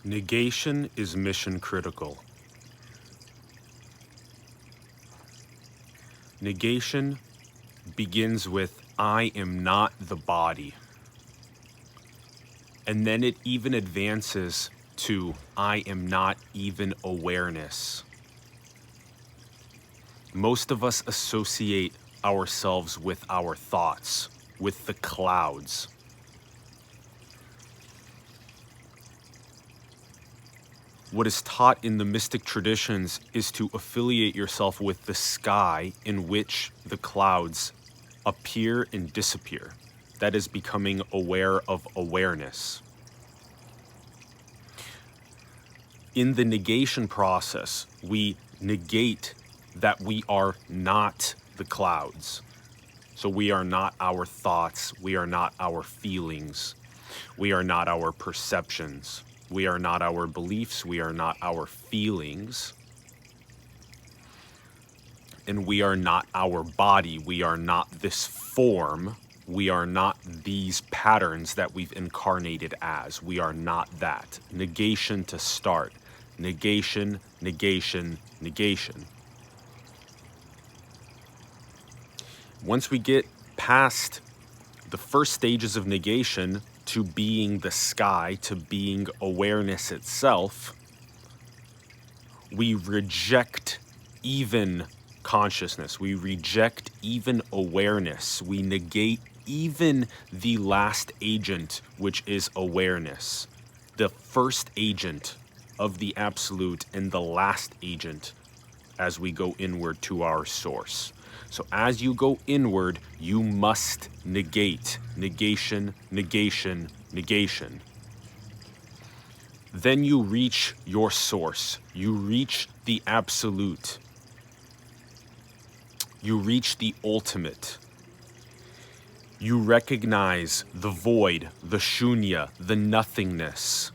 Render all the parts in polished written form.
Negation is mission critical. Negation begins with, I am not the body. And then it even advances to, I am not even awareness. Most of us associate ourselves with our thoughts, with the clouds. What is taught in the mystic traditions is to affiliate yourself with the sky in which the clouds appear and disappear. That is becoming aware of awareness. In the negation process, we negate that we are not the clouds. So we are not our thoughts, we are not our feelings, we are not our perceptions. We are not our beliefs, we are not our feelings, and we are not our body, we are not this form, we are not these patterns that we've incarnated as, we are not that. Negation to start. Negation, negation, negation. Once we get past the first stages of negation, to being the sky, to being awareness itself, we reject even consciousness. We reject even awareness. We negate even the last agent, which is awareness. The first agent of the absolute and the last agent as we go inward to our source. So as you go inward, you must negate. Negation, negation, negation. Then you reach your source. You reach the absolute. You reach the ultimate. You recognize the void, the shunya, the nothingness.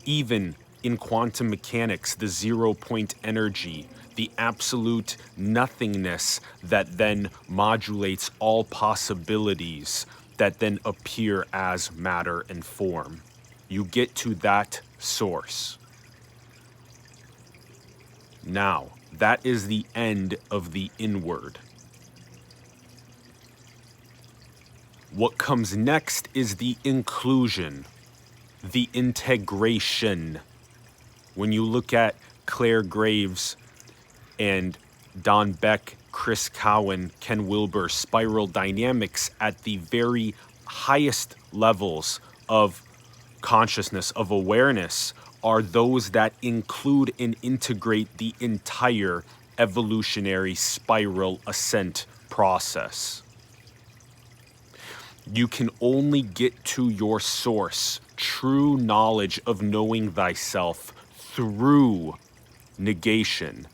Even in quantum mechanics, the 0-point energy, the absolute nothingness that then modulates all possibilities that then appear as matter and form. You get to that source. Now, that is the end of the inward. What comes next is the inclusion, the integration. When you look at Claire Graves and Don Beck, Chris Cowan, Ken Wilber, spiral dynamics at the very highest levels of consciousness, of awareness, are those that include and integrate the entire evolutionary spiral ascent process. You can only get to your source, true knowledge of knowing thyself, through negation.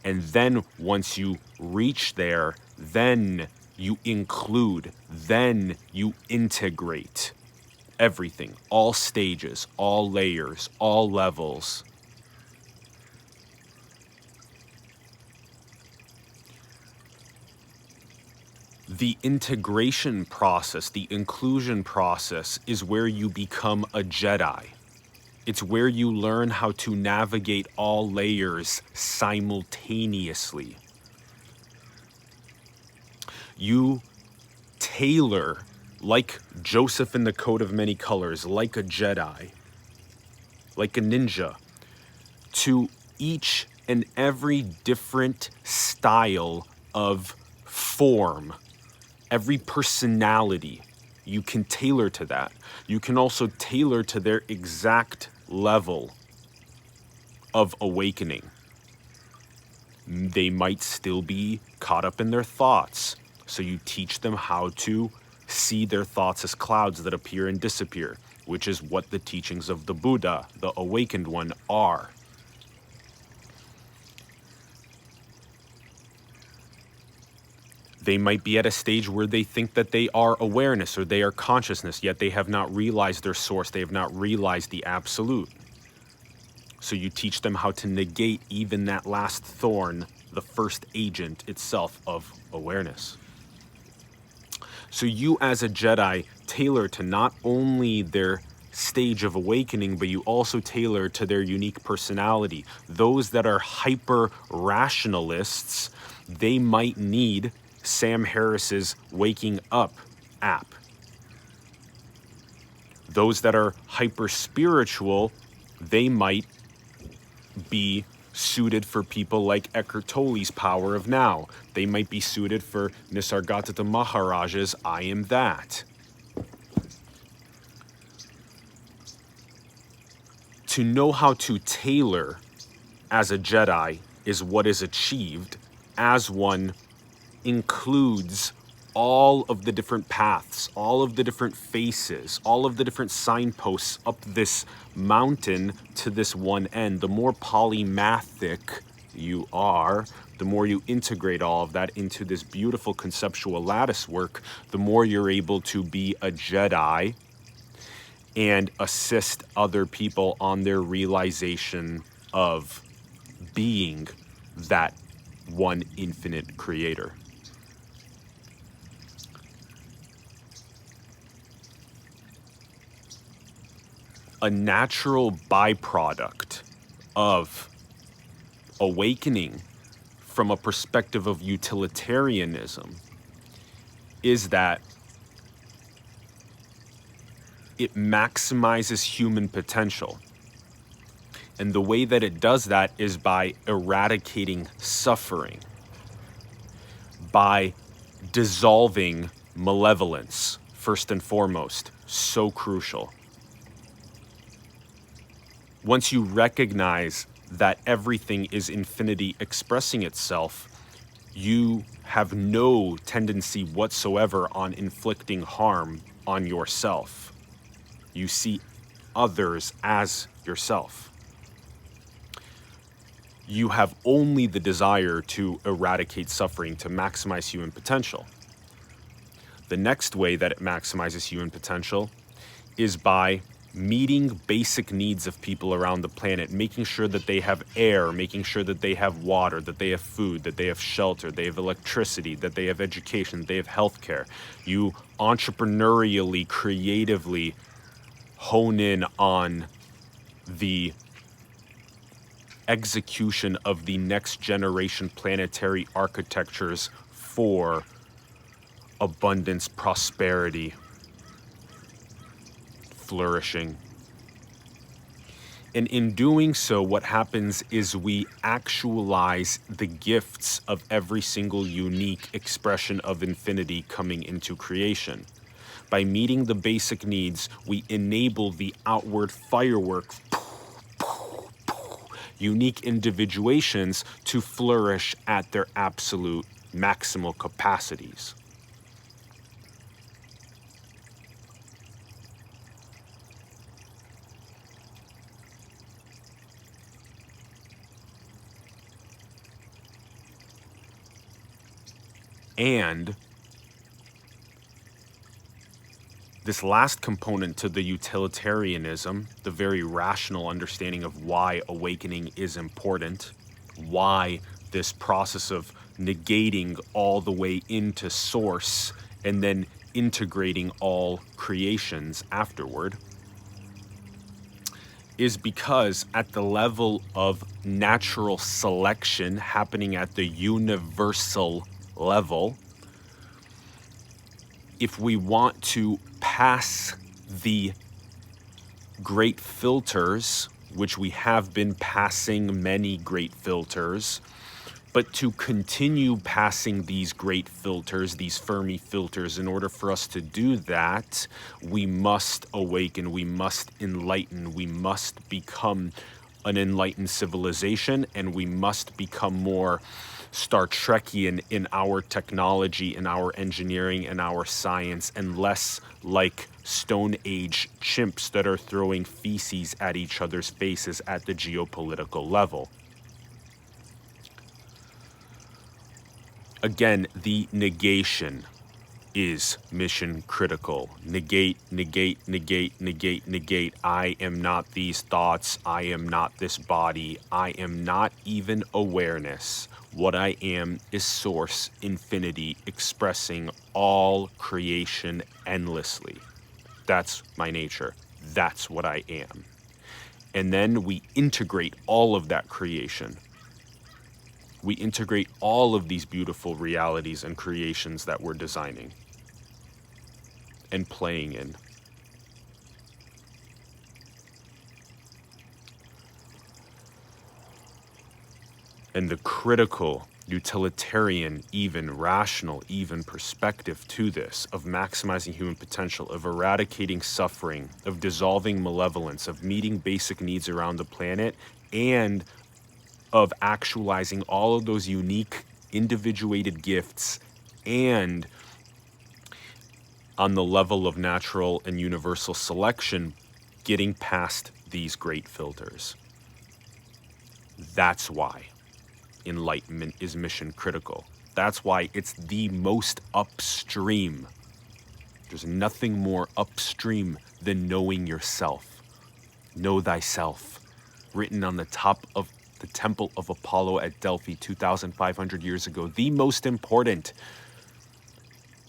And then once you reach there, then you include, then you integrate everything, all stages, all layers, all levels. The integration process, the inclusion process, is where you become a Jedi. It's where you learn how to navigate all layers simultaneously. You tailor, like Joseph in the Coat of Many Colors, like a Jedi, like a ninja, to each and every different style of form, every personality. You can tailor to that. You can also tailor to their exact level of awakening. They might still be caught up in their thoughts, so you teach them how to see their thoughts as clouds that appear and disappear, which is what the teachings of the Buddha, the awakened one, are. They might be at a stage where they think that they are awareness or they are consciousness, yet they have not realized their source. They have not realized the absolute. So you teach them how to negate even that last thorn, the first agent itself of awareness. So you as a Jedi tailor to not only their stage of awakening, but you also tailor to their unique personality. Those that are hyper rationalists, they might need Sam Harris's Waking Up app. Those that are hyper spiritual, they might be suited for people like Eckhart Tolle's Power of Now. They might be suited for Nisargadatta Maharaj's I Am That. To know how to tailor as a Jedi is what is achieved as one includes all of the different paths, all of the different faces, all of the different signposts up this mountain to this one end. The more polymathic you are, the more you integrate all of that into this beautiful conceptual lattice work, the more you're able to be a Jedi and assist other people on their realization of being that one infinite creator. A natural byproduct of awakening from a perspective of utilitarianism is that it maximizes human potential. And the way that it does that is by eradicating suffering, by dissolving malevolence, first and foremost, so crucial. Once you recognize that everything is infinity expressing itself, you have no tendency whatsoever on inflicting harm on yourself. You see others as yourself. You have only the desire to eradicate suffering, to maximize human potential. The next way that it maximizes human potential is by meeting basic needs of people around the planet, making sure that they have air, making sure that they have water, that they have food, that they have shelter, they have electricity, that they have education, they have healthcare. You entrepreneurially, creatively hone in on the execution of the next generation planetary architectures for abundance, prosperity, flourishing. And in doing so, what happens is we actualize the gifts of every single unique expression of infinity coming into creation. By meeting the basic needs, we enable the outward fireworks, unique individuations to flourish at their absolute maximal capacities. And this last component to the utilitarianism, the very rational understanding of why awakening is important, why this process of negating all the way into source and then integrating all creations afterward, is because at the level of natural selection happening at the universal level, if we want to pass the great filters, which we have been passing many great filters, but to continue passing these great filters, these Fermi filters, in order for us to do that, we must awaken, we must enlighten, we must become an enlightened civilization, and we must become more Star Trekian in our technology, in our engineering, and our science, and less like Stone Age chimps that are throwing feces at each other's faces at the geopolitical level. Again, the negation is mission critical. Negate, negate, negate, negate, negate. I am not these thoughts. I am not this body. I am not even awareness. What I am is source, infinity, expressing all creation endlessly. That's my nature. That's what I am. And then we integrate all of that creation. We integrate all of these beautiful realities and creations that we're designing and playing in. And the critical, utilitarian, even rational, even perspective to this, of maximizing human potential, of eradicating suffering, of dissolving malevolence, of meeting basic needs around the planet, and of actualizing all of those unique, individuated gifts, and on the level of natural and universal selection, getting past these great filters. That's why enlightenment is mission critical. That's why it's the most upstream. There's nothing more upstream than knowing yourself. Know thyself. Written on the top of the Temple of Apollo at Delphi 2,500 years ago. The most important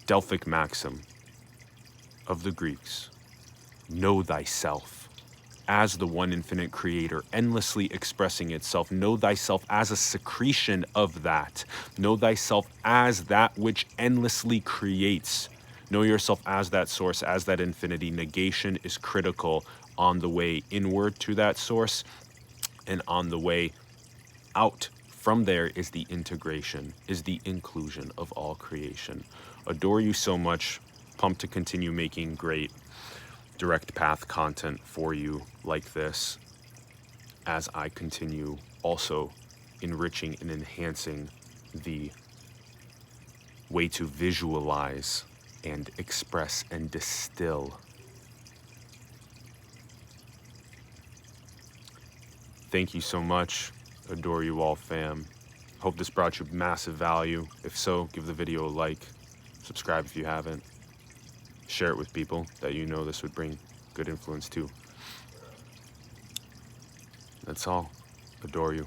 Delphic maxim of the Greeks. Know thyself as the one infinite creator, endlessly expressing itself. Know thyself as a secretion of that. Know thyself as that which endlessly creates. Know yourself as that source, as that infinity. Negation is critical on the way inward to that source, and on the way out from there is the integration, is the inclusion of all creation. Adore you so much. Pumped to continue making great direct path content for you like this, as I continue also enriching and enhancing the way to visualize and express and distill. Thank you so much. Adore you all, fam. Hope this brought you massive value. If so, give the video a like. Subscribe if you haven't. Share it with people that you know this would bring good influence to. That's all. Adore you.